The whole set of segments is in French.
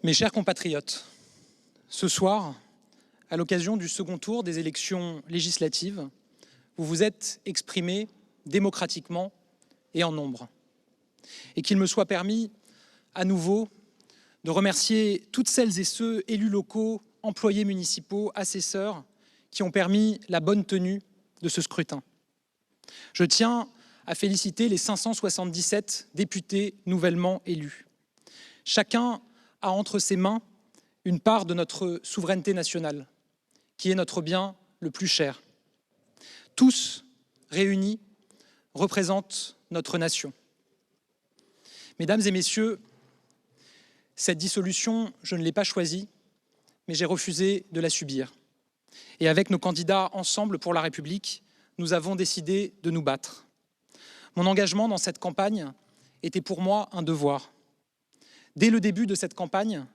Mes chers compatriotes, ce soir, à l'occasion du second tour des élections législatives, vous vous êtes exprimés démocratiquement et en nombre. Et qu'il me soit permis, à nouveau, de remercier toutes celles et ceux, élus locaux, employés municipaux, assesseurs, qui ont permis la bonne tenue de ce scrutin. Je tiens à féliciter les 577 députés nouvellement élus. Chacun a entre ses mains une part de notre souveraineté nationale, qui est notre bien le plus cher. Tous, réunis, représentent notre nation. Mesdames et messieurs, cette dissolution, je ne l'ai pas choisie, mais j'ai refusé de la subir. Et avec nos candidats Ensemble pour la République, nous avons décidé de nous battre. Mon engagement dans cette campagne était pour moi un devoir. Dès le début de cette campagne,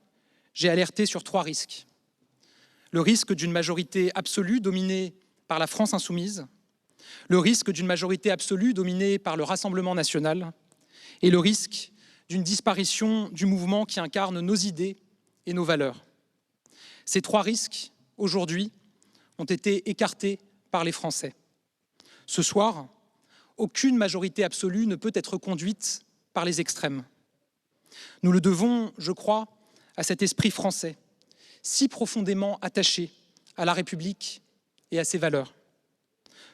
j'ai alerté sur 3 risques. Le risque d'une majorité absolue dominée par la France insoumise, le risque d'une majorité absolue dominée par le Rassemblement national et le risque d'une disparition du mouvement qui incarne nos idées et nos valeurs. Ces 3 risques, aujourd'hui, ont été écartés par les Français. Ce soir, aucune majorité absolue ne peut être conduite par les extrêmes. Nous le devons, je crois, à cet esprit français, si profondément attaché à la République et à ses valeurs.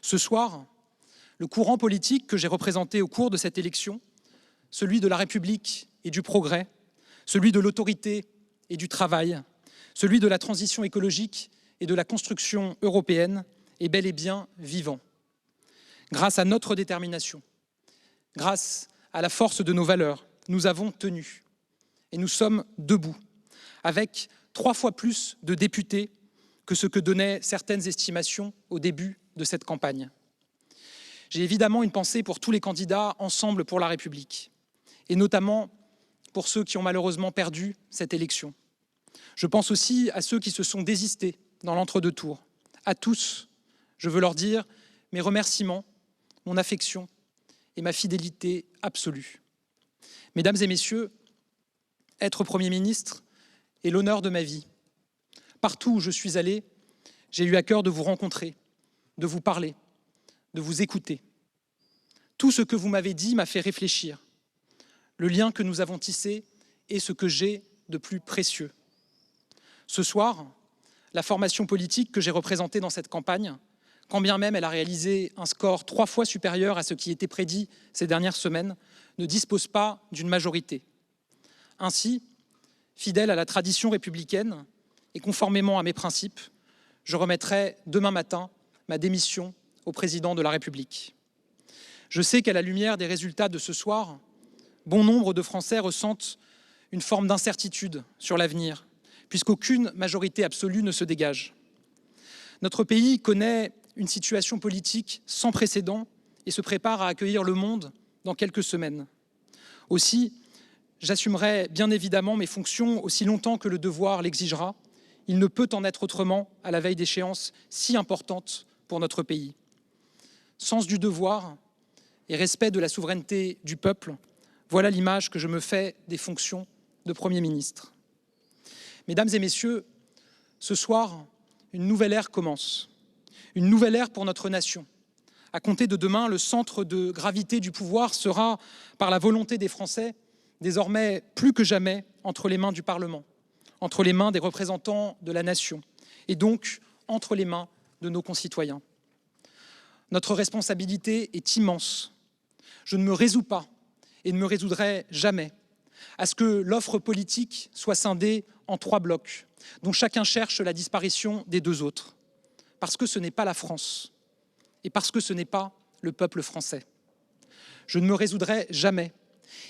Ce soir, le courant politique que j'ai représenté au cours de cette élection, celui de la République et du progrès, celui de l'autorité et du travail, celui de la transition écologique et de la construction européenne, est bel et bien vivant. Grâce à notre détermination, grâce à la force de nos valeurs, nous avons tenu et nous sommes debout, avec 3 fois plus de députés que ce que donnaient certaines estimations au début de cette campagne. J'ai évidemment une pensée pour tous les candidats Ensemble pour la République, et notamment pour ceux qui ont malheureusement perdu cette élection. Je pense aussi à ceux qui se sont désistés dans l'entre-deux tours. À tous, je veux leur dire mes remerciements, mon affection et ma fidélité absolue. Mesdames et messieurs, être Premier ministre est l'honneur de ma vie. Partout où je suis allé, j'ai eu à cœur de vous rencontrer, de vous parler, de vous écouter. Tout ce que vous m'avez dit m'a fait réfléchir. Le lien que nous avons tissé est ce que j'ai de plus précieux. Ce soir, la formation politique que j'ai représentée dans cette campagne, quand bien même elle a réalisé un score 3 fois supérieur à ce qui était prédit ces dernières semaines, ne dispose pas d'une majorité. Ainsi, fidèle à la tradition républicaine et conformément à mes principes, je remettrai demain matin ma démission au président de la République. Je sais qu'à la lumière des résultats de ce soir, bon nombre de Français ressentent une forme d'incertitude sur l'avenir, puisqu'aucune majorité absolue ne se dégage. Notre pays connaît une situation politique sans précédent et se prépare à accueillir le monde dans quelques semaines. Aussi, j'assumerai bien évidemment mes fonctions aussi longtemps que le devoir l'exigera. Il ne peut en être autrement à la veille d'échéances si importantes pour notre pays. Sens du devoir et respect de la souveraineté du peuple, voilà l'image que je me fais des fonctions de Premier ministre. Mesdames et messieurs, ce soir, une nouvelle ère commence. Une nouvelle ère pour notre nation. À compter de demain, le centre de gravité du pouvoir sera, par la volonté des Français, désormais plus que jamais entre les mains du Parlement, entre les mains des représentants de la nation, et donc entre les mains de nos concitoyens. Notre responsabilité est immense. Je ne me résous pas et ne me résoudrai jamais à ce que l'offre politique soit scindée en 3 blocs, dont chacun cherche la disparition des 2 autres. Parce que ce n'est pas la France et parce que ce n'est pas le peuple français. Je ne me résoudrai jamais,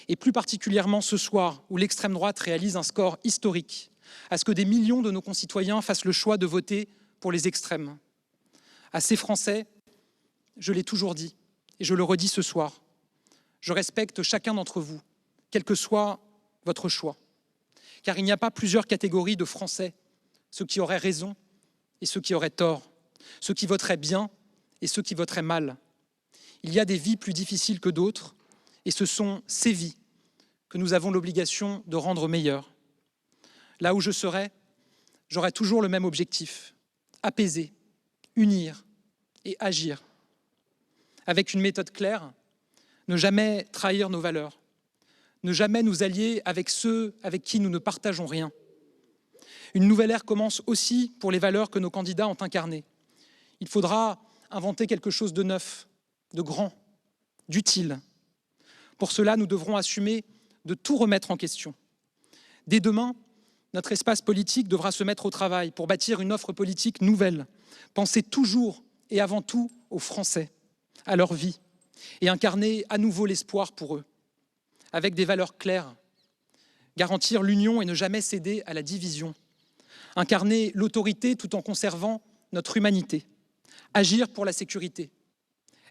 et plus particulièrement ce soir où l'extrême droite réalise un score historique, à ce que des millions de nos concitoyens fassent le choix de voter pour les extrêmes. À ces Français, je l'ai toujours dit et je le redis ce soir, je respecte chacun d'entre vous, quel que soit votre choix. Car il n'y a pas plusieurs catégories de Français, ceux qui auraient raison et ceux qui auraient tort, ceux qui voteraient bien et ceux qui voteraient mal. Il y a des vies plus difficiles que d'autres et ce sont ces vies que nous avons l'obligation de rendre meilleures. Là où je serai, j'aurai toujours le même objectif: apaiser, unir et agir. Avec une méthode claire: ne jamais trahir nos valeurs, ne jamais nous allier avec ceux avec qui nous ne partageons rien. Une nouvelle ère commence aussi pour les valeurs que nos candidats ont incarnées. Il faudra inventer quelque chose de neuf, de grand, d'utile. Pour cela, nous devrons assumer de tout remettre en question. Dès demain, notre espace politique devra se mettre au travail pour bâtir une offre politique nouvelle, penser toujours et avant tout aux Français, à leur vie, et incarner à nouveau l'espoir pour eux, avec des valeurs claires, garantir l'union et ne jamais céder à la division, incarner l'autorité tout en conservant notre humanité, agir pour la sécurité,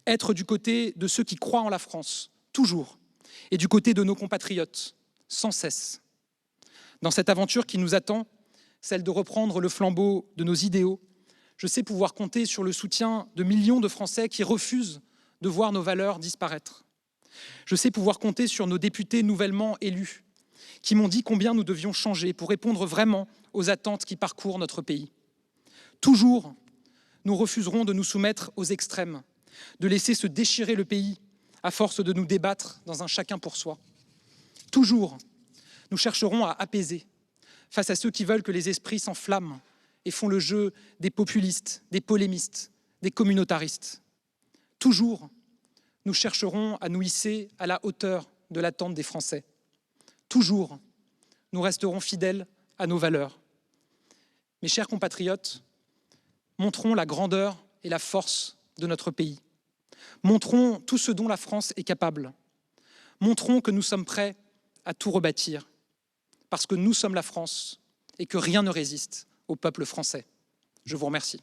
être du côté de ceux qui croient en la France, toujours, et du côté de nos compatriotes, sans cesse. Dans cette aventure qui nous attend, celle de reprendre le flambeau de nos idéaux, je sais pouvoir compter sur le soutien de millions de Français qui refusent de voir nos valeurs disparaître. Je sais pouvoir compter sur nos députés nouvellement élus, qui m'ont dit combien nous devions changer pour répondre vraiment aux attentes qui parcourent notre pays. Toujours, nous refuserons de nous soumettre aux extrêmes, de laisser se déchirer le pays à force de nous débattre dans un chacun pour soi. Toujours, nous chercherons à apaiser face à ceux qui veulent que les esprits s'enflamment et font le jeu des populistes, des polémistes, des communautaristes. Toujours, nous chercherons à nous hisser à la hauteur de l'attente des Français. Toujours, nous resterons fidèles à nos valeurs. Mes chers compatriotes, montrons la grandeur et la force de notre pays. Montrons tout ce dont la France est capable. Montrons que nous sommes prêts à tout rebâtir, parce que nous sommes la France et que rien ne résiste au peuple français. Je vous remercie.